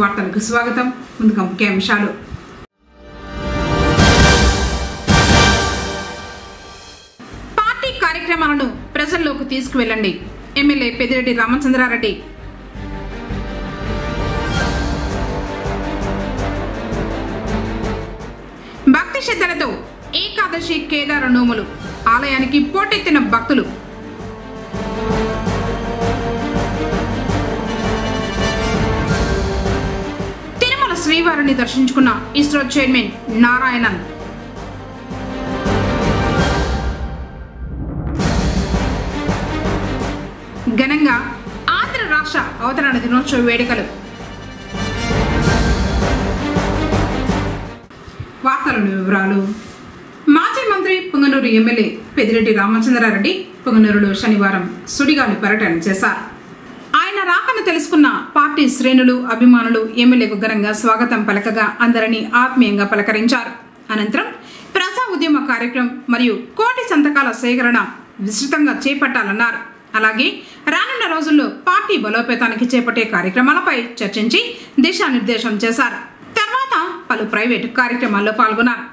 వార్తలకు స్వాగతం. ముందుగా ముఖ్యాంశాలు. పార్టీ కార్యక్రమాలను ప్రజల్లోకి తీసుకువెళ్ళండి. ఎమ్మెల్యే పెద్దిరెడ్డి రామచంద్రారెడ్డి. భక్తి శ్రద్ధలతో ఏకాదశి కేదార నోములు. ఆలయానికి పోటెత్తిన భక్తులు. శ్రీవారిని దర్శించుకున్న ఇస్రో చైర్మన్ నారాయణన్. ఘనంగా ఆంధ్ర రాష్ట్ర అవతరణ దినోత్సవ వేడుకలు. వార్తలను వివరాలు. మాజీ మంత్రి పుంగనూరు ఎమ్మెల్యే పెద్దిరెడ్డి రామచంద్రారెడ్డి పుంగనూరులో శనివారం సుడిగాలి పర్యటన చేశారు. ఆయన రాకను తెలుసుకున్న పార్టీ శ్రేణులు, అభిమానులు ఎమ్మెల్యేకు ఘనంగా స్వాగతం పలకగా అందరినీ ఆత్మీయంగా పలకరించారు. అనంతరం ప్రజా ఉద్యమ కార్యక్రమం మరియు కోటి సంతకాల సేకరణ విస్తృతంగా చేపట్టాలన్నారు. అలాగే రానున్న రోజుల్లో పార్టీ బలోపేతానికి చేపట్టే కార్యక్రమాలపై చర్చించి దిశానిర్దేశం చేశారు. తర్వాత పలు ప్రైవేటు కార్యక్రమాల్లో పాల్గొన్నారు.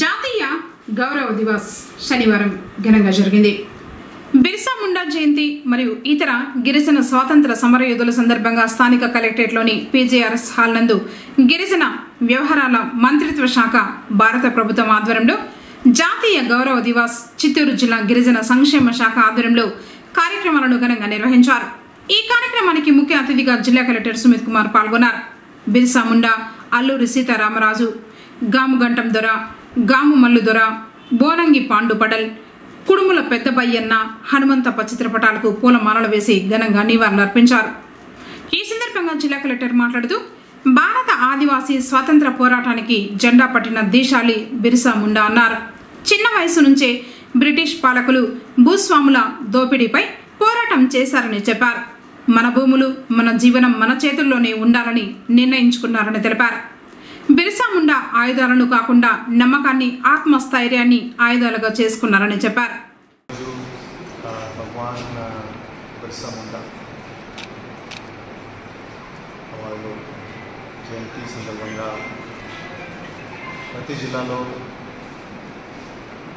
జాతీయ గౌరవ దివస్ శనివారం ఘనంగా జరిగింది. బిర్సా ముండా జయంతి మరియు ఇతర గిరిజన స్వాతంత్ర సమరయోధుల సందర్భంగా స్థానిక కలెక్టరేట్లోని పీజేఆర్ఎస్ హాల్ నందు గిరిజన వ్యవహారాల మంత్రిత్వ శాఖ భారత ప్రభుత్వం ఆధ్వర్యంలో జాతీయ గౌరవ దివస్ చిత్తూరు జిల్లా గిరిజన సంక్షేమ శాఖ ఆధ్వర్యంలో కార్యక్రమాలను ఘనంగా నిర్వహించారు. ఈ కార్యక్రమానికి ముఖ్య అతిథిగా జిల్లా కలెక్టర్ సుమిత్ కుమార్ పాల్గొన్నారు. బిర్సా ముండా, అల్లూరి సీతారామరాజు, గాముగంటం దొర, గాము మల్లు దొర, బోనంగి పాండు పడల్, కుడుముల పెద్దబయ్యన్న, హనుమంతప్ప చిత్రపటాలకు పూలమాలలు వేసి ఘనంగా నివాళులర్పించారు. ఈ సందర్భంగా జిల్లా కలెక్టర్ మాట్లాడుతూ భారత ఆదివాసీ స్వాతంత్ర పోరాటానికి జెండా పట్టిన దీశాలి బిర్సా ముండా అన్నారు. చిన్న వయసు నుంచే బ్రిటిష్ పాలకులు భూస్వాముల దోపిడీపై పోరాటం చేశారని చెప్పారు. మన భూములు, మన జీవనం మన చేతుల్లోనే ఉండాలని నిర్ణయించుకున్నారని తెలిపారు. బిర్సా ముండా ఆయుధాలను కాకుండా నమ్మకాన్ని, ఆత్మస్థైర్యాన్ని ఆయుధాలుగా చేసుకున్నారని చెప్పారు. भगवान बिरसा मुंडा జయంతి సందర్భంగా ప్రతి జిల్లాలో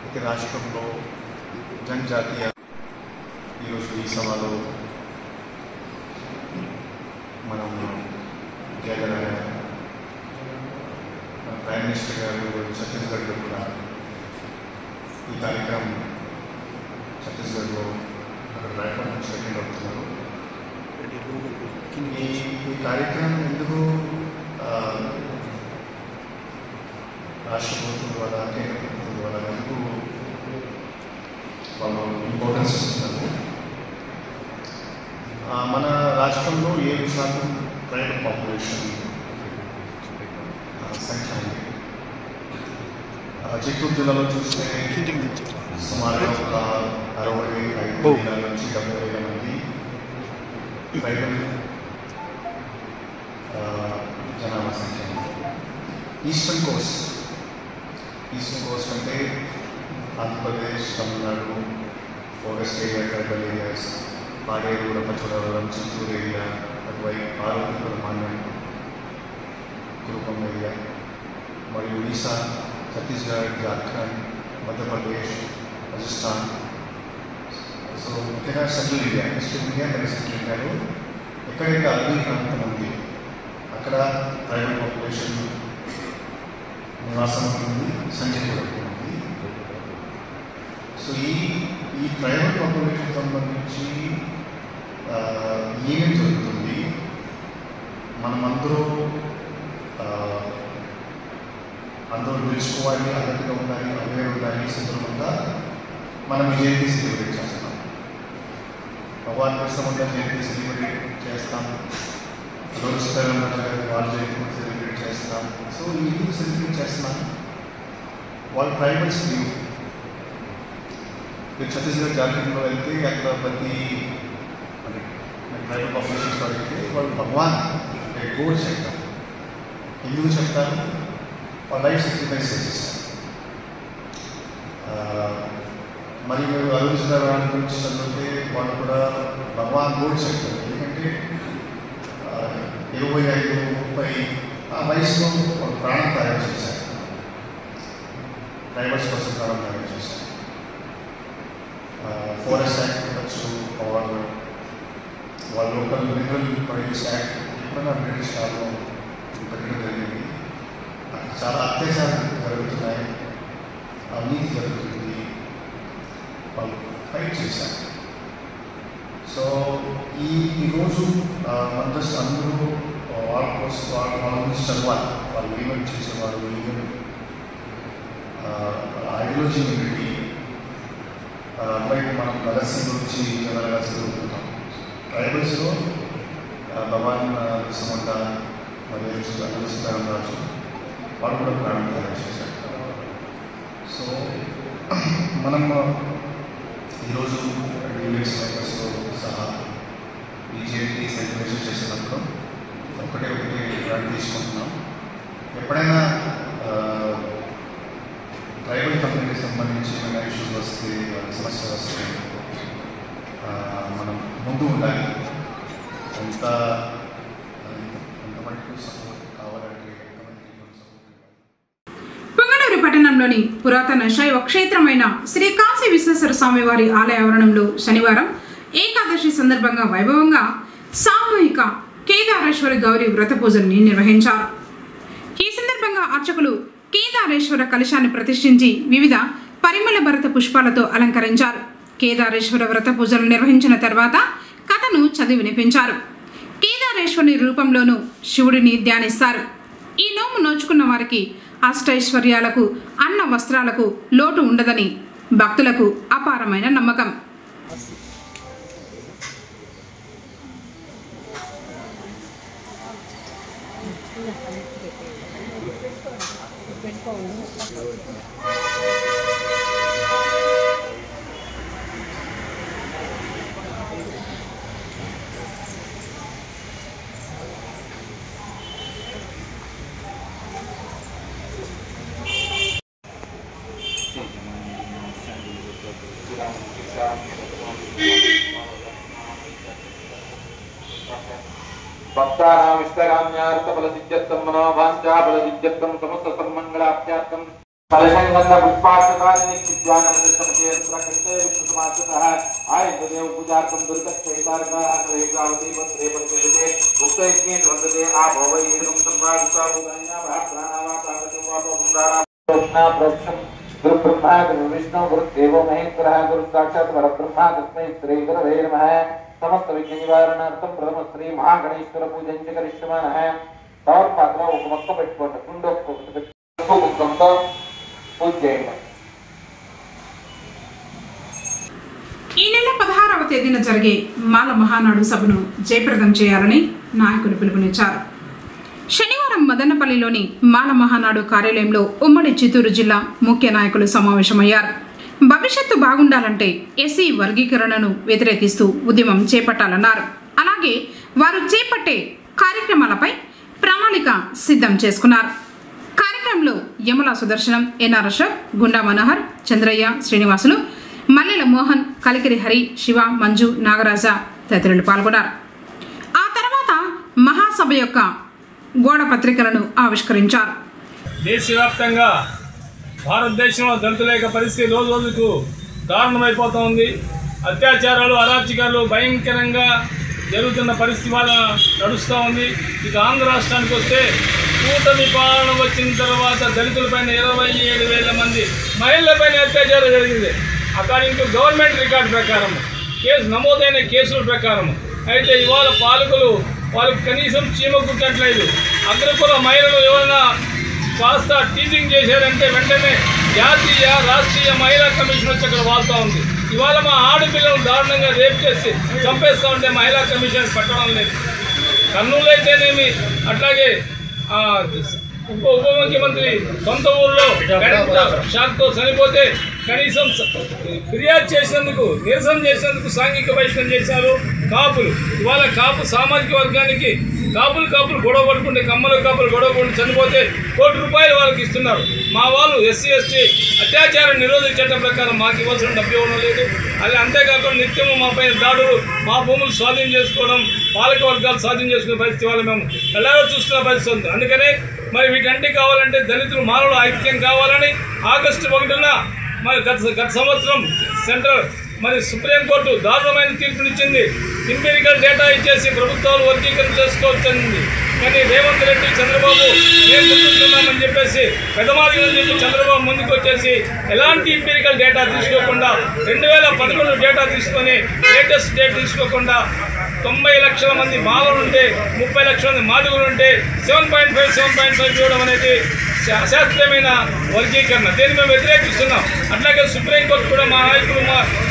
ప్రతి రాష్ట్రంలో జనజాతీయ ఈరోజు ఈ సభలో మనం జయగల ప్రైమ్ మినిస్టర్ గారు ఛత్తీస్గఢ్లో కూడా ఈ కార్యక్రమం ఛత్తీస్గఢ్లో అక్కడ రాయపూర్ నుంచి అటెండ్ అవుతున్నారు. ఈ కార్యక్రమం ఎందుకు రాష్ట్ర ప్రభుత్వం ద్వారా కేంద్ర ప్రభుత్వం ద్వారా ఎందుకు వాళ్ళు ఇంపార్టెన్స్ ఇస్తున్నారు? మన రాష్ట్రంలో 7% ప్రైవేట్ పాపులేషన్ సంఖ్య ఉంది. చిత్తూరు జిల్లాలో చూస్తే సుమారుగా ఒక 65,000 నుంచి 70,000 మంది ట్రైబల్ జనాభా సంఖ్య ఉంది. ఈస్టర్న్ కోస్ట్ అంటే Andhra Pradesh, Tamil Nadu, forest area, tribal areas, Paderu, Rampachodavaram, Chittoor area, అటువైపు పార్వతీపురం మండలం, కురుపం ఏరియా, మరియు ఒడిశా, ఛత్తీస్గఢ్, జార్ఖండ్, మధ్యప్రదేశ్, రాజస్థాన్. సో ముఖ్యంగా సెంట్రల్ ఇండియా, ఈస్టర్న్ ఇండియా మరియు సెంట్రల్ ఇండియాలో ఎక్కడైతే అడవి ప్రాంతం ఉంది అక్కడ ట్రైబల్ పాపులేషన్ నివాసం ఉంటుంది, సంఖ్య కూడా ఉంది. సో ఈ ట్రైబల్ పాపులేషన్ సంబంధించి ఏమేం జరుగుతుంది, మనమందరూ తెలుసుకోవాలి, అలర్ట్గా ఉండాలి, అవేర్ ఉండాలి. సందర్భంగా మనం జయంతి సెలబ్రేట్ చేస్తాం. భగవాన్ బిర్సా జయంతి సెలబ్రేట్ చేస్తాం, వాళ్ళ జయంతి సెలబ్రేట్ చేస్తాం. సో ఎందుకు సెలబ్రేట్ చేస్తున్నాం? వాళ్ళ ట్రైబల్స్ లీవ్. ఛత్తీస్గఢ్, జార్ఖండ్లో వెళ్తే అక్కడ ప్రతి ట్రైబల్ పాపులేషన్స్ అయితే వాళ్ళు భగవాన్ గోడ్ చెప్తారు. ఎందుకు చెప్తారు? వాళ్ళ లైఫ్ సాక్రిఫైస్ చేసేస్తారు. మరి మీరు ఆలోచన రాని గురించి చదివితే వాళ్ళు కూడా భగవాన్ గోడ్ చెప్తారు. ఎందుకంటే 25, 30 ఆ వయసులో వాళ్ళు ప్రాణం తయారు చేశారు, ట్రైబల్స్ కోసం ప్రాణం తయారు చేశారు. ఫారెస్ట్ యాక్ట్ ఉండొచ్చు, వాళ్ళ లోకల్ మినరల్ ప్రొడ్యూస్ యాక్ట్ ఎప్పుడైనా బ్రిటిష్ కాలంలో పెట్టడం జరిగింది. అక్కడ చాలా అత్యాచారాలు జరుగుతున్నాయి, అవినీతి జరుగుతుంది, వాళ్ళు ఫైట్ చేశారు. సో ఈరోజు మన జస్ట్ అందరూ వాళ్ళ కోసం వాళ్ళ గురించి చదవాలి, వాళ్ళు ఏమేమి చేసేవారు, ఏమేమి ఐడియాలజీ ఏంటి, బయట మనం భగత్ సింగ్ గురించి జనరల్గా చదువుకుంటాం. ట్రైబల్స్లో భగవాన్ బిర్సా ముండా మరియు సీతారామరాజు వాళ్ళు కూడా ప్రాణం తయారు చేశారు. సో మనం ఈరోజు యూనిట్స్ మెంబర్స్తో సహా బీజేపీ సెలబ్రేషన్ చేసినప్పుడు ఒకటి ప్లాన్ తీసుకుంటున్నాం. ఎప్పుడైనా ట్రైబల్ కమ్యూనిటీకి సంబంధించి ఏమైనా ఇష్యూస్ వస్తే, సమస్యలు వస్తే మనం ముందు ఉండాలి. ఎంత మటుకు సపోర్ట్ కావాలంటే పొంగనూరు పట్టణంలోని పురాతన శైవ క్షేత్రమైన శ్రీ కాశీ విశ్వేశ్వర స్వామివారి ఆలయ ఆవరణంలో శనివారం ఏకాదశి సందర్భంగా వైభవంగా సామూహిక కేదారేశ్వర గౌరీ వ్రత పూజల్ని నిర్వహించారు. ఈ సందర్భంగా అర్చకులు కేదారేశ్వర కలశాన్ని ప్రతిష్ఠించి వివిధ పరిమళ భరిత పుష్పాలతో అలంకరించారు. కేదారేశ్వర వ్రత పూజలు నిర్వహించిన తర్వాత కథను చదివి వినిపించారు. కేదారేశ్వరుని రూపంలోనూ శివుడిని ధ్యానిస్తారు. ఈ నోము నోచుకున్న వారికి అష్టైశ్వర్యాలకు, అన్న వస్త్రాలకు లోటు ఉండదని భక్తులకు అపారమైన నమ్మకం. భక్త विश्वकाम्यार्थफलसिद्ध्यर्थं मनोभाञ्चाफलसिद्ध्यर्थं समस्त सन्मङ्गलाभ्यार्थं फलसंगन्ध पुष्पार्थकानि विद्वानमृतमते प्रकृते विष्णुसमासतः आयतदेव पूजार्थं दुर्गच्छैतारकाग्रहेगावती वत्रे वर्तते उक्तैस्मिन् वर्तते आभवैर्गं सम्प्राप्ता भूतान्या प्राणावा प्राणवा पुंडारा कृष्णा प्रक्षं गुरु ब्रह्मा गुरु विष्णु गुरु देवो महेश्वरः गुरु साक्षात् परब्रह्मा तस्मै श्री गुरवे नमः समस्त विघ्न निवारणार्थं प्रथम श्री महागणेश्वर पूजन करिष्यमानः तौर पात्र ఒక మొక్క పెట్టుకోండి కుండ ఒక్కొక్కతో పూజ చేయండి. ఈ నెల 16వ తేదీన జరిగే మాల మహానాడు సభను జయప్రదం చేయాలని నాయకులు పిలుపునిచ్చారు. శనివారం మదనపల్లిలోని మాల మహానాడు కార్యాలయంలో ఉమ్మడి చిత్తూరు జిల్లా ముఖ్య నాయకులు సమావేశమయ్యారు. భవిష్యత్తు బాగుండాలంటే ఎస్సీ వర్గీకరణను వ్యతిరేకిస్తూ ఉద్యమం చేపట్టాలన్నారు. అలాగే వారు చేపట్టే కార్యక్రమాలపై ప్రణాళిక సిద్ధం చేసుకున్నారు. కార్యక్రమంలో యమల సుదర్శనం, ఎన్ఆర్ అశోక్, గుండా మనోహర్, చంద్రయ్య, శ్రీనివాసులు, మల్లెల మోహన్, కలికిరి హరి, శివ, మంజు, నాగరాజ తదితరులు పాల్గొన్నారు. ఆ తర్వాత మహాసభ యొక్క గోడ పత్రికలను ఆవిష్కరించారు. దేశవ్యాప్తంగా భారతదేశంలో దళితుల యొక్క పరిస్థితి రోజు రోజుకు దారుణమైపోతూ ఉంది. అత్యాచారాలు, అరాచకాలు భయంకరంగా జరుగుతున్న పరిస్థితి వల్ల నడుస్తూ ఉంది. ఇక ఆంధ్ర రాష్ట్రానికి వస్తే కూటమి పాలన వచ్చిన తర్వాత దళితులపైన 27,000 మంది మహిళలపైన అత్యాచారం జరిగింది. అకార్డింగ్ టు గవర్నమెంట్ రికార్డు ప్రకారం నమోదైన కేసుల ప్రకారం. అయితే ఇవాళ పాలకులు వాళ్ళకి కనీసం చీమ కుట్టట్లేదు. అగ్రకుల మహిళలు ఎవరైనా కాస్త టీచింగ్ చేశారంటే వెంటనే జాతీయ రాష్ట్రీయ మహిళా కమిషన్ వచ్చి అక్కడ వాళ్తూ ఉంది. ఇవాళ మా ఆడపిల్లలు దారుణంగా రేప్ చేసి చంపేస్తూ ఉంటే మహిళా కమిషన్ పట్టడం లేదు. కర్నూలు అయితేనేమి, అట్లాగే ఉప ముఖ్యమంత్రి సొంత ఊళ్ళో షాక్తో చనిపోతే కనీసం ఫిర్యాదు చేసినందుకు, నిరసన చేసినందుకు సాంఘిక బహిష్కరణ చేశారు కాపులు. ఇవాళ కాపు సామాజిక వర్గానికి కాపులు గొడవ పడుకుంటే, కమ్మలు కాపులు గొడవ పడుకుంటే చనిపోతే ₹1,00,00,000 వాళ్ళకి ఇస్తున్నారు. మా వాళ్ళు ఎస్సీ ఎస్టీ అత్యాచారం నిరోధక చట్టం ప్రకారం మాకు ఇవ్వాల్సిన డబ్బు ఇవ్వడం లేదు. అది అంతేకాకుండా నిత్యము మా పైన దాడులు, మా భూములు స్వాధీనం చేసుకోవడం, పాలక వర్గాలు స్వాధీనం చేసుకునే పరిస్థితి వల్ల మేము ఎలాగో చూస్తున్న పరిస్థితి ఉంది. అందుకనే మరి వీటంటే కావాలంటే దళితులు మానవులు ఐక్యం కావాలని ఆగస్టు 1న మరి గత సంవత్సరం సెంట్రల్ మరి సుప్రీంకోర్టు దారుణమైన తీర్పునిచ్చింది. ఎంపీరికల్ డేటా ఇచ్చేసి ప్రభుత్వాలు వర్గీకరణ చేసుకోవచ్చంది. కానీ రేవంత్ రెడ్డి, చంద్రబాబు మేము ముందుకున్నామని చెప్పేసి పెద్దమార్గం చెప్పి చంద్రబాబు ముందుకు వచ్చేసి ఎలాంటి ఎంపీరికల్ డేటా తీసుకోకుండా 2011 డేటా తీసుకొని లేటెస్ట్ డేట్ తీసుకోకుండా 90 లక్షల మంది మాలలుంటే 30 లక్షల మంది మాదిగలుంటే 7.5 ఇవ్వడం అనేది అశాస్త్రీయమైన వర్గీకరణ. దీన్ని మేము వ్యతిరేకిస్తున్నాం. అట్లాగే సుప్రీంకోర్టు కూడా మా నాయకులు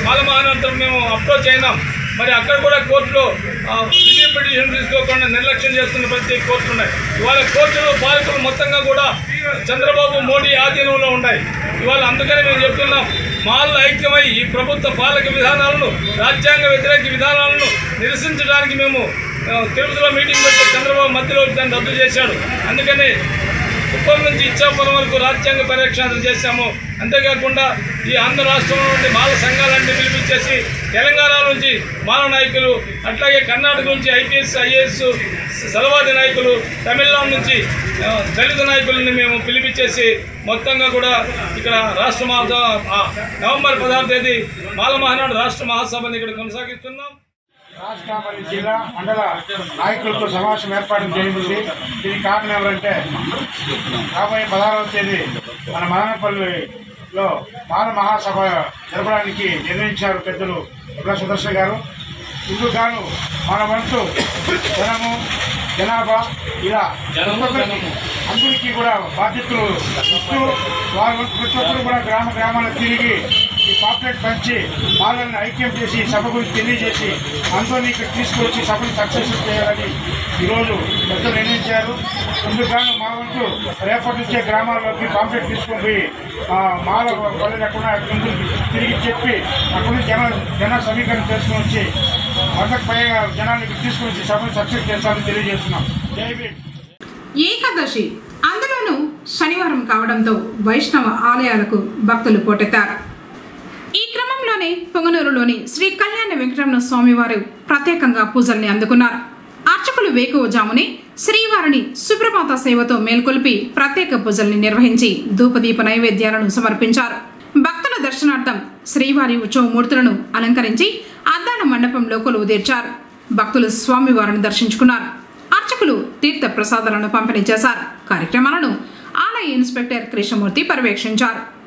మాల మహానంతరం మేము అప్రోచ్ అయినాం. మరి అక్కడ కూడా కోర్టులో రివ్యూ పిటిషన్ తీసుకోకుండా నిర్లక్ష్యం చేస్తున్న ప్రతి కోర్టులు ఉన్నాయి. ఇవాళ కోర్టులు పాలకులు మొత్తంగా కూడా చంద్రబాబు, మోడీ ఆధీనంలో ఉన్నాయి. ఇవాళ అందుకని మేము చెప్తున్నాం, మాల్లో ఐక్యమై ఈ ప్రభుత్వ పాలక విధానాలను, రాజ్యాంగ వ్యతిరేక విధానాలను నిరసించడానికి మేము తిరుపతిలో మీటింగ్ పెట్టి చంద్రబాబు మధ్యలో దాన్ని రద్దు చేశాడు. అందుకని కుప్పం నుంచి ఇచ్చాపురం వరకు రాజ్యాంగ పరిరక్షణ చేశాము. అంతేకాకుండా ఈ ఆంధ్ర రాష్ట్రంలో నుండి మాల సంఘాలన్నీ పిలిపించేసి తెలంగాణ నుంచి మాల నాయకులు, అట్లాగే కర్ణాటక నుంచి ఐపీఎస్ ఐఏఎస్ సలవాది నాయకులు, తమిళనాడు నుంచి దళిత నాయకులని మేము పిలిపించేసి మొత్తంగా కూడా ఇక్కడ రాష్ట్ర నవంబర్ 16వ తేదీ మాల మహానాడు రాష్ట్ర మహాసభని ఇక్కడ కొనసాగిస్తున్నాం. రాష్ట్ర మరియు జిల్లా మండల నాయకులతో సమావేశం ఏర్పాటు చేయబడింది. దీనికి కారణం ఎవరంటే రాబోయే 16వ తేదీ మన మదనపల్లిలో మాల మహాసభ జరపడానికి నిర్ణయించారు పెద్దలు యమల సుదర్శన్ గారు. ఇందుకు గాను మన వంతు జనాభా ఇలా అందరికీ కూడా బాధ్యతలు ఇస్తూ వారు ప్రతి ఒక్కరు కూడా గ్రామాలకు తిరిగి ఈ పాంప్లెట్ పంచి వాళ్ళని ఐక్యం చేసి సభ గురించి తెలియజేసి అందరినీ ఇక్కడ తీసుకొచ్చి సభను సక్సెస్ఫుల్ చేయాలని ఈరోజు పెద్దలు నిర్ణయించారు. అందుకని మా వంతు రేపటి నుంచే గ్రామాల్లోకి పాంప్లెట్ తీసుకొని పోయి మాల వాళ్ళు లేకుండా తిరిగి చెప్పి అక్కడి నుంచి జన సమీకరణ చేసుకుని వచ్చి 100కు పైగా జనాన్ని తీసుకుని వచ్చి సభను సక్సెస్ చేస్తామని తెలియజేస్తున్నాం. జై భీమ్. ఏకాదశి అందులోనూ శనివారం కావడంతో వైష్ణవ ఆలయాలకు భక్తులు పోటెత్తారు. ఈ క్రమంలోనే పొంగనూరులోని శ్రీ కళ్యాణ వెంకటరమణ స్వామి వారు ప్రత్యేకంగా పూజల్ని అందుకున్నారు. అర్చకులు వేకువజామునే శ్రీవారిని సుప్రభాత సేవతో మేల్కొల్పి ప్రత్యేక పూజల్ని నిర్వహించి ధూపదీప నైవేద్యాలను సమర్పించారు. భక్తుల దర్శనార్థం శ్రీవారి ఉత్సవమూర్తులను అలంకరించి అద్దాల మండపంలో కొలువు తీర్చారు. భక్తులు స్వామివారిని దర్శించుకున్నారు. అర్చకులు తీర్థ ప్రసాదాలను పంపిణీ చేశారు. కార్యక్రమాలను ఆలయ ఇన్స్పెక్టర్ కృష్ణమూర్తి పర్యవేక్షించారు.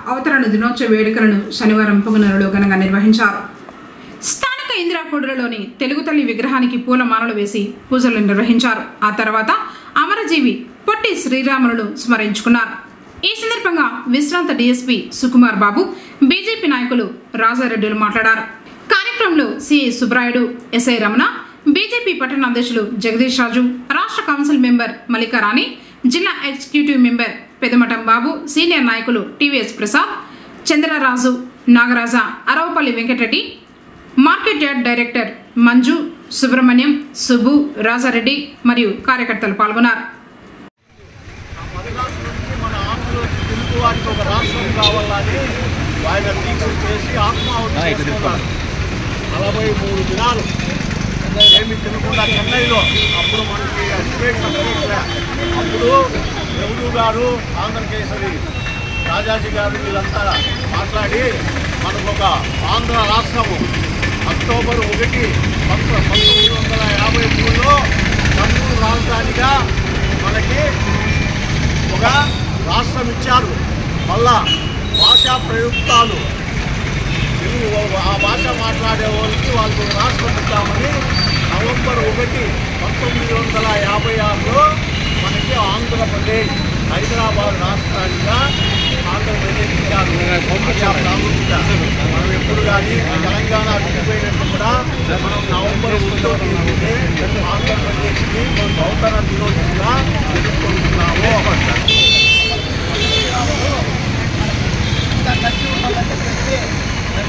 అవతరణ దినోత్సవ వేడుకలను శనివారం పొంగనూరులో ఘనంగా నిర్వహించారు. స్థానిక ఇందిరాకూడలోని తెలుగు తల్లి విగ్రహానికి పూలమాలలు వేసి పూజలు నిర్వహించారు. ఆ తర్వాత అమరజీవి పొట్టి శ్రీరాములను స్మరించుకున్నారు. ఈ సందర్భంగా విశ్రాంత డీఎస్పీ సుకుమార్ బాబు, బీజేపీ నాయకులు రాజారెడ్డిలు మాట్లాడారు. కార్యక్రమంలో CI Subrayudu, SI Ramana, BJP పట్టణ అధ్యక్షులు జగదీష్ రాజు, రాష్ట్ర కౌన్సిల్ మెంబర్ మల్లికారాణి, జిల్లా executive member Pedamatham Babu, senior నాయకులు TVS Prasad, Chandraraju, Nagaraja, Aravapalli Venkatareddy, market yard director Manju, Subrahmanyam, Subbu, Rajareddy మరియు కార్యకర్తలు పాల్గొన్నారు. మన ఆంధ్రప్రదేశ్ తెలుగు వారికి ఒక రాష్ట్రం కావాలని ఆయన దీక్ష చేసి ఆత్మాహుతి చేసుకున్నారు. 43 దినాలు ఏమి తినకుండా చెన్నైలో అప్పుడు మనకి అల్టిమేట్ అప్పుడు నెహ్రూ గారు, ఆంధ్రకేసరి రాజాజీ గారు వీళ్ళంతా మాట్లాడి మనకు ఒక ఆంధ్ర రాష్ట్రము అక్టోబర్ 1, 1953లో కర్నూలు రాజధానిగా మనకి ఒక రాష్ట్రం ఇచ్చారు. మళ్ళా భాషా ప్రయుక్తాలు తెలుగు ఆ భాష మాట్లాడే వాళ్ళకి వాళ్ళకు రాష్ట్రం ఇద్దామని నవంబర్ 1, 1956లో మనకి ఆంధ్రప్రదేశ్ హైదరాబాద్ రాష్ట్రానిగా ఆంధ్రప్రదేశ్ ఇచ్చారు. మనం ఎప్పుడు కానీ తెలంగాణ విడిపోయినట్టు కూడా మనం నవంబర్ 1 తీసుకుంటే ఆంధ్రప్రదేశ్కి నూతన దినోత్సవంగా జరుపుకుంటున్నాము.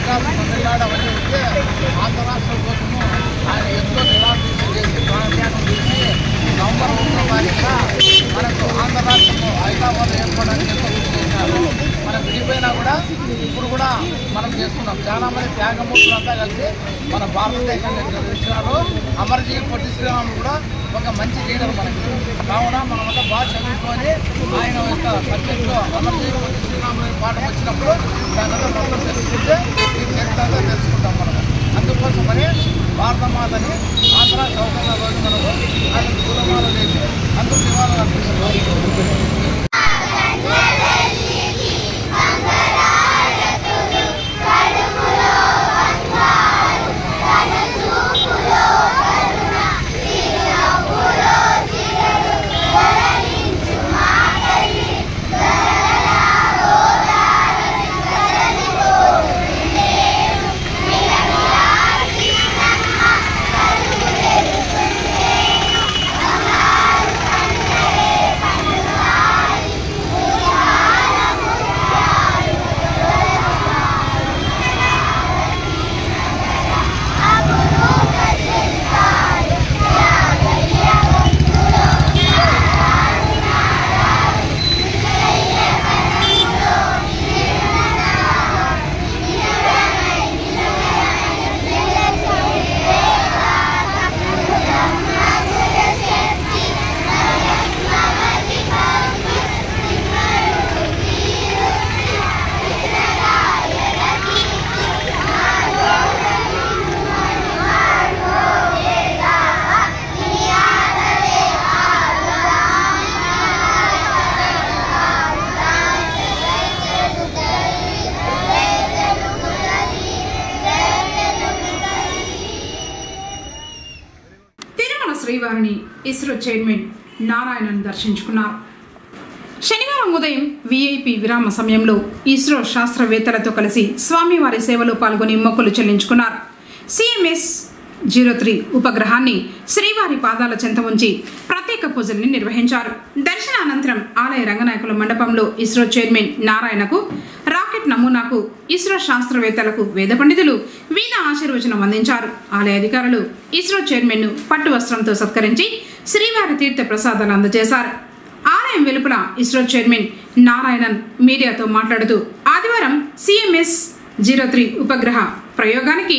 తమిళనాడు అవన్నీ ఉంటే ఆంధ్ర రాష్ట్రం కోసము ఆయన ఎంతో నిరాశ చేసి ప్రాణత్యాగం చేసి నవంబర్ 1వ తారీఖున మనకు ఆంధ్ర రాష్ట్రము హైదరాబాద్ ఏర్పడడానికి ఎంతో కృషి చేశారు. మనం విడిపోయినా కూడా ఇప్పుడు కూడా మనం చేస్తున్నాం. చాలా మంది త్యాగమూర్తులంతా కలిసి మన భారతదేశాన్ని నిర్వహించినారు. అమరజీవి పొట్టి శ్రీరాములు కూడా ఒక మంచి లీడర్ మనకి. కావున మనమంతా బాగా చదువుకొని ఆయన యొక్క సబ్జెక్టులో అమరజీవి పొట్టి శ్రీరాములు పాఠం వచ్చినప్పుడు దానిలో మొత్తం తెలుసుకుంటే ఈ చరిత్ర అంతా తెలుసుకుంటాం మనం. అందుకోసమని భారతమాతని ఆంధ్ర చౌకన్న రోజు మనము ఆయన పూలమాల వేసి అందరూ నివాళులు అర్పిస్తున్నాం. శ్రీవారిని ఇస్రో చైర్మన్ నారాయణన్ దర్శించుకున్నారు. శనివారం ఉదయం వీఐపీ విరామ సమయంలో ఇస్రో శాస్త్రవేత్తలతో కలిసి స్వామివారి సేవలో పాల్గొని మొక్కులు చెల్లించుకున్నారు. CMS-03 ఉపగ్రహాన్ని శ్రీవారి పాదాల చెంత ఉంచి ప్రత్యేక పూజల్ని నిర్వహించారు. దర్శనానంతరం ఆలయ రంగనాయకుల మండపంలో ఇస్రో చైర్మన్ నారాయణకు, రాకెట్ నమూనాకు ఇస్రో శాస్త్రవేత్తలకు వేద పండితులు వీణ ఆశీర్వచనం అందించారు. ఆలయ అధికారులు ఇస్రో చైర్మన్ను పట్టు వస్త్రంతో సత్కరించి శ్రీవారి తీర్థ ప్రసాదాలు అందజేశారు. ఆలయం వెలుపల ఇస్రో చైర్మన్ నారాయణన్ మీడియాతో మాట్లాడుతూ ఆదివారం CMS-03 ఉపగ్రహ ప్రయోగానికి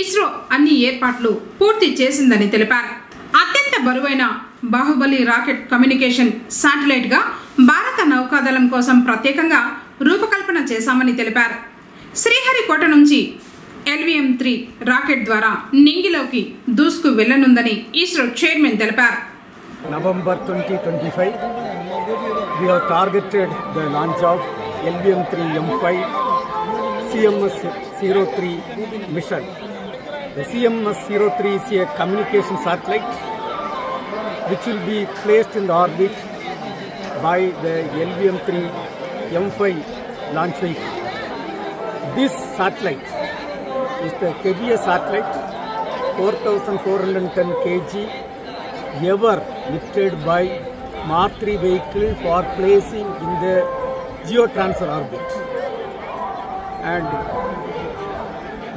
ఇస్రో అన్ని ఏర్పాట్లు పూర్తి చేసిందని తెలిపారు. అత్యంత బరువైన బాహుబలి రాకెట్ కమ్యూనికేషన్ శాటిలైట్గా భారత నౌకాదళం కోసం ప్రత్యేకంగా రూపకల్పన చేశామని తెలిపారు. శ్రీహరికోట నుంచి LVM-3 రాకెట్ ద్వారా నింగిలోకి దూసుకు వెళ్లనుందని ఇస్రో చైర్మన్ తెలిపారు. November 2025, we have targeted the launch of LVM-3 M5 CMS-03 mission. The CMS-03 is a communication satellite which will be placed in the orbit by the LVM-3 M5 launch vehicle. This satellite is the heaviest satellite, 4,410 kg, ever lifted by Mark 3 vehicle for placing in the geotransfer orbit. And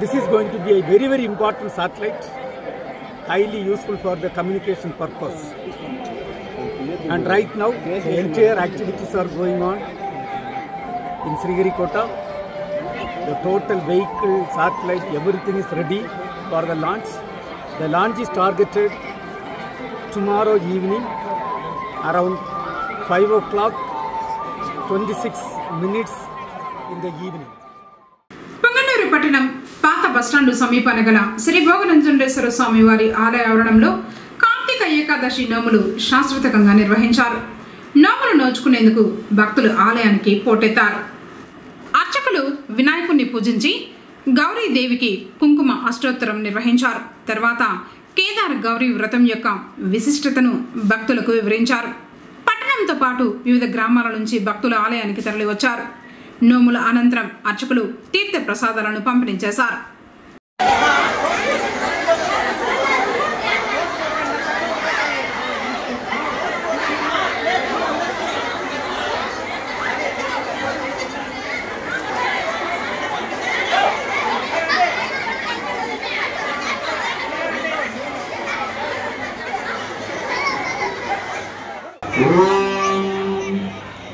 this is going to be a very, very important satellite, highly useful for the communication purpose. And right now, the entire activities are going on in Sriharikota. The total vehicle, satellite, everything is ready for the launch. The launch is targeted tomorrow evening around 5 o'clock, 26 minutes in the evening. Punganur పట్టణం పాత bus stand సమీపాన గల శ్రీ భోగనంజుండేశ్వర స్వామి వారి ఆలయ ఆవరణంలో కార్తీక ఏకాదశి నోములు శాశ్వతంగా నిర్వహించారు. నోములు నోచుకునేందుకు భక్తులు ఆలయానికి పోటెత్తారు. అర్చకులు వినాయకుణ్ణి పూజించి గౌరీదేవికి కుంకుమ అష్టోత్తరం నిర్వహించారు. తర్వాత కేదార్ గౌరీ వ్రతం యొక్క విశిష్టతను భక్తులకు వివరించారు. పట్టణంతో పాటు వివిధ గ్రామాల నుంచి భక్తులు ఆలయానికి తరలివచ్చారు. నోముల అనంతరం అర్చకులు తీర్థ ప్రసాదాలను పంపిణీ చేశారు.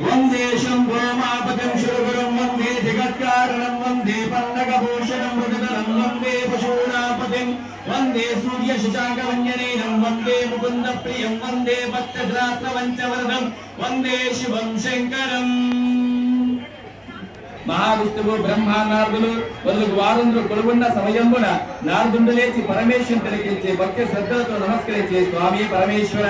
వందే శంభో మాపదం శురగురం వందే జగత్కారణం వందే పన్నగభూషణం మృగధరం వందే పశూనాపతిం వందే సూర్య శశాంకవంజనేనం వందే ముకుంద ప్రియం వందే భక్తగ్రాత్రవంచవరదం వందే శివం శంకరం. మహావిష్ణువు బ్రహ్మ నారదులు మొదలగు వారందరూ కొలువున్న సమయంలో నారదుండు లేచి పరమేశ్వరుని తిలకించి భక్తి శ్రద్ధలతో నమస్కరించి స్వామి పరమేశ్వర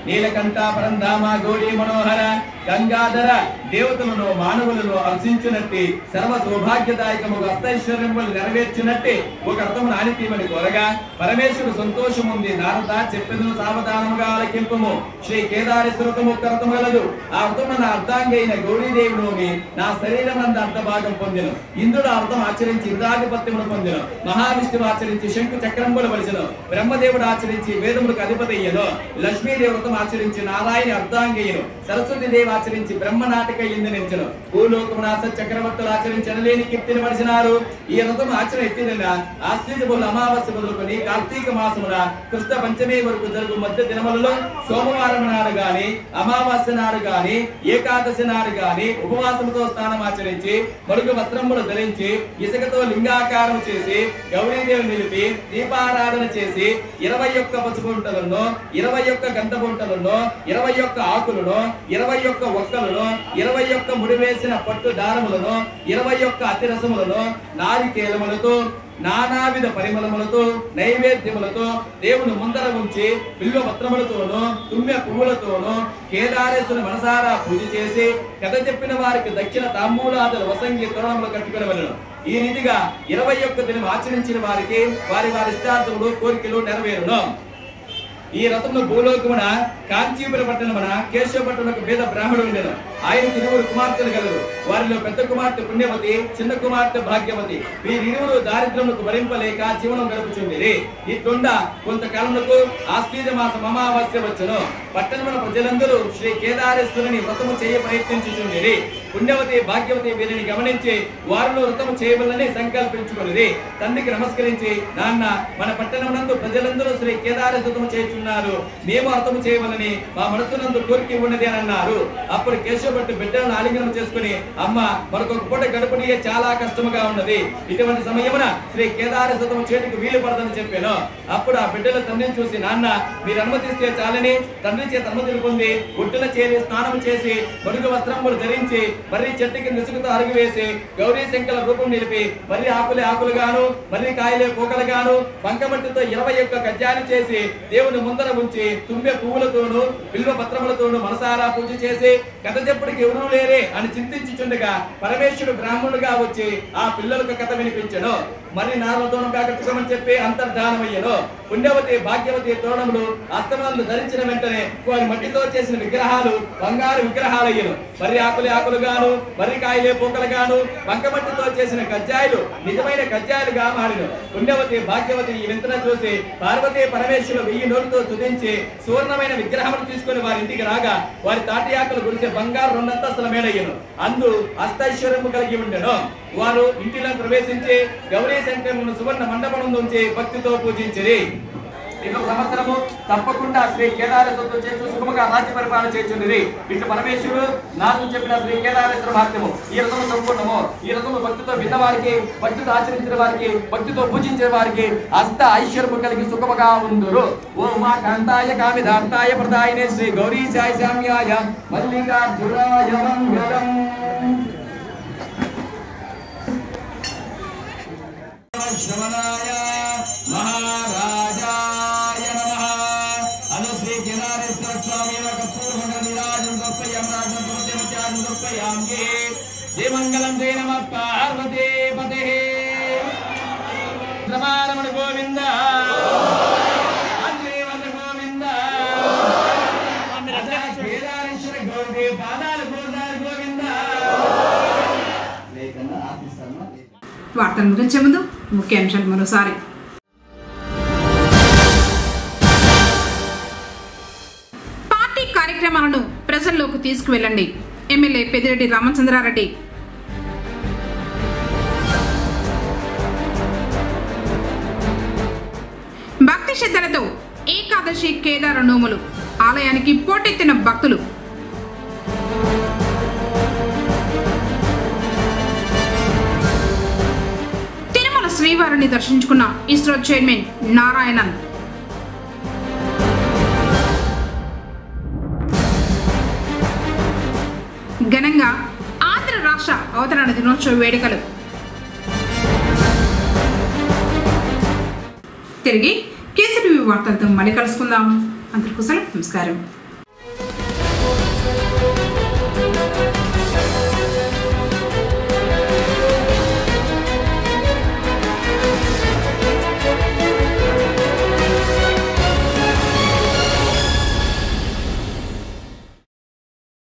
నీలకంఠ పరంధామ గౌరీ మనోహర గంగాధర దేవతలను మానవులను హర్షించినట్టి సర్వ సౌభాగ్యదాయకము అష్టైశ్వర్యములు నెరవేర్చినట్టే ఒక అర్థము నానితీమని కోరగా పరమేశ్వరుడు సంతోషం ఉంది. నారద చెప్పెదను సావధానముగా ఆలకింపము. శ్రీ కేదారేశ్వరతము ఒక అర్థము గలదు. ఆ అర్థము నా అర్ధాంగైన గౌరీదేవిలోని నా శరీరం నందు అర్థ భాగం పొందెను. ఇంద్రుడు అర్థం ఆచరించి ఇంద్రాధిపత్యమును పొందెను. మహావిష్ణువు ఆచరించి శంకు చక్రంబులు వలసెను. బ్రహ్మదేవుడు ఆచరించి వేదములకు అధిపతయ్యను. లక్ష్మీదేవి వ్రతం ఆచరించి నారాయణ అర్ధాంగయ్యను. సరస్వతి దేవి ఆచరించి బ్రహ్మ నాటక ఇందునించను. భూలోకమునాస చక్రవర్తులు ఆచరించనలేని కీర్తిని పడిచినారు. ఈ వ్రతం ఆచరణ ఎట్టిదన ఆశ్చర్య బుల్ అమావాస్య మొదలుకొని కార్తీక మాసమున కృష్ణ పంచమి వరకు జరుగు మధ్య దినములలో సోమవారం నాడు గాని అమావాస్య నాడు గాని ఏకాదశి నాడు గాని ఉపవాసముతో స్నానం ఆచరించి మరుగు వస్త్రములు ధరించి ఇసుకతో లింగాకారం చేసి గౌరీదేవి నిలిపి దీపారాధన చేసి 21 పసుపుంటలను 21 గంధపుంటలను 21 ఆకులను 21 ఒక్కలను 21 ముడివేసిన పట్టు దారములను 21 అతిరసములను నారికేలములతో నానావిధ పరిమళములతో నైవేద్యములతో దేవుని ముందర ఉంచి బిల్వ పత్రములతోనూ తుమ్మె పువ్వులతోనూ కేదారేశ్వరుని మనసారా పూజ చేసి కథ చెప్పిన వారికి దక్షిణ తాంబూలాదుల వసంగి తోరణములు కట్టుకుని వెళ్ళను. ఈ రీతిగా 21 దినం ఆచరించిన వారికి వారి వారి ఇష్టార్థములు కోరికలు నెరవేరును. ఈ రథంలో భూలోకమున కాంచీపుర పట్టణమున కేశవపట్టణకు పేద బ్రాహ్మణుడు ఉండెను. ఆయనకు 2 కుమార్తెలు కలరు. వారిలో పెద్ద కుమార్తె పుణ్యవతి, చిన్న కుమార్తె భాగ్యవతి. వీరిరువురు దారిద్ర్యములకు భరింపలేక జీవనం గడుపుచుండిరి. ఇట్లుండ కొంతకాలములకు ఆశ్వీజ మాసం అమావాస్య వచ్చును. పట్టణమున ప్రజలందరూ శ్రీ కేదారేశ్వరుని వ్రతము చేయ ప్రయత్నించుచుండిరి. పుణ్యవతి భాగ్యవతి వీరిని గమనించి వారిలో వ్రతము చేయవలని సంకల్పించుకుని తండ్రికి నమస్కరించి, నాన్న మన పట్టణమునందు ప్రజలందరూ శ్రీ కేదారేశ్వరము చేయుచున్నారు, మేము వ్రతము చేయవలని మా మనసునందు కోరిక ఉన్నది అని అన్నారు. అప్పుడు కేశవభట్టు బిడ్డలను ఆలింగనం చేసుకుని, అమ్మ మరొక పూట గడుపునియే చాలా కష్టముగా ఉన్నది, ఇటువంటి సమయమున శ్రీ కేదారేశ్వరము చేతికి వీలు పడదని చెప్పాను. అప్పుడు ఆ బిడ్డల తండ్రిని చూసి, నాన్న మీరు అనుమతిస్తే చాలని తండ్రి చేత అనుమతిని పొంది ఒడ్డున చేరి స్నానం చేసి మరుగు వస్త్రములు ధరించి మర్రి చెట్టు కింద ఇసుకతో అరుగు వేసి గౌరీ శంకర రూపం నిలిపి మర్రి ఆకులే ఆకులుగాను మర్రి కాయలే పూకలుగాను బంకమట్టితో 21 కజ్జాలు చేసి దేవుని ముందర ఉంచి తుమ్మె పువ్వులతోనూ బిల్వ పత్రములతోనూ మనసారా పూజ చేసి కథ చెప్పుడికి ఎవరూ లేరే అని చింతించుచుండగా పరమేశ్వరుడు బ్రాహ్మణుడుగా వచ్చి ఆ పిల్లలకు కథ వినిపించను. మరి నారదోనంగా కట్టుకోమని చెప్పి అంతర్ధానమయ్యను. పుణ్యవతి భాగ్యవతి తోరణములు అస్తమాలను ధరించిన వెంటనే వారి మట్టితో చేసిన విగ్రహాలు బంగారు విగ్రహాలయ్యను. మర్రి ఆకులే ఆకులుగాను మర్రి కాయలే పూకలుగాను బంకమట్టితో చేసిన కజ్జాయిలు నిజమైన కజ్జాయిలుగా మారిను. పుణ్యవతి భాగ్యవతి ఈ వింతన చూసి పార్వతీ పరమేశ్వరులు 1000 నోరుతో స్తుతించి సువర్ణమైన విగ్రహములు తీసుకుని వారి ఇంటికి రాగా వారి తాటి ఆకులు గురిసే బంగారు 2 అంతస్తుల మేడయ్యను. అందు అష్టైశ్వర్యము కలిగి ఉండెను. వారు ఇంటిలో ప్రవేశించి గౌరీ శంకరులను సువర్ణ మండపం నుంచి భక్తితో పూజించిరి. ఇంకొక సంవత్సరము తప్పకుండా శ్రీ కేదారేశ్వరుడు చేస్తూ సుఖముగా రాజ్య పరిపాలన చేయుచుండిరి. ఇట్లు పరమేశ్వరుడు నాకు చెప్పిన శ్రీ కేదారేశ్వర మహత్యము ఈ రకము సంపూర్ణము. ఈ రకము భక్తితో విన్నవారికి భక్తితో ఆచరించిన వారికి భక్తితో పూజించిన వారికి అష్ట ఐశ్వర్యము కలిగి సుఖముగా ఉందురు. ఓ మా కాంతాయ కామిదాంతాయ ప్రదాయినే శ్రీ గౌరీ సాయి శామ్యాయ మల్లికార్జునాయ మంగళం. శ్రవణాయ మహారాజాయ నమః. అను శ్రీ కేదారేశ్వర స్వామి కపూర్మంగళ విరాజం దర్శయాం రాజం ప్రత్యమత్యాం దర్శయామి. జయ మంగళం జయ నమః పార్వతీ పతే. రమారమణ గోవింద అంజనేయవన గోవింద కేదారేశ్వర గోవింద పాదాల గోవింద. లేకన్నా ఆశిస్తాను. వార్తలు ముగించే ముందు ముఖ్యాంశాలు మరోసారి. పార్టీ కార్యక్రమాలను ప్రజల్లోకి తీసుకువెళ్ళండి. ఎమ్మెల్యే పెద్దిరెడ్డి రామచంద్రారెడ్డి. భక్తి శ్రద్ధలతో ఏకాదశి కేదార నోములు. ఆలయానికి పోటెత్తిన భక్తులు. శ్రీవారిని దర్శించుకున్న ఇస్రో చైర్మన్ నారాయణన్. ఘనంగా ఆంధ్ర రాష్ట్ర అవతరణ దినోత్సవ వేడుకలు. తిరిగి కేసీటీవీ వార్తలతో మళ్ళీ కలుసుకుందాం. అందరికీ నమస్కారం.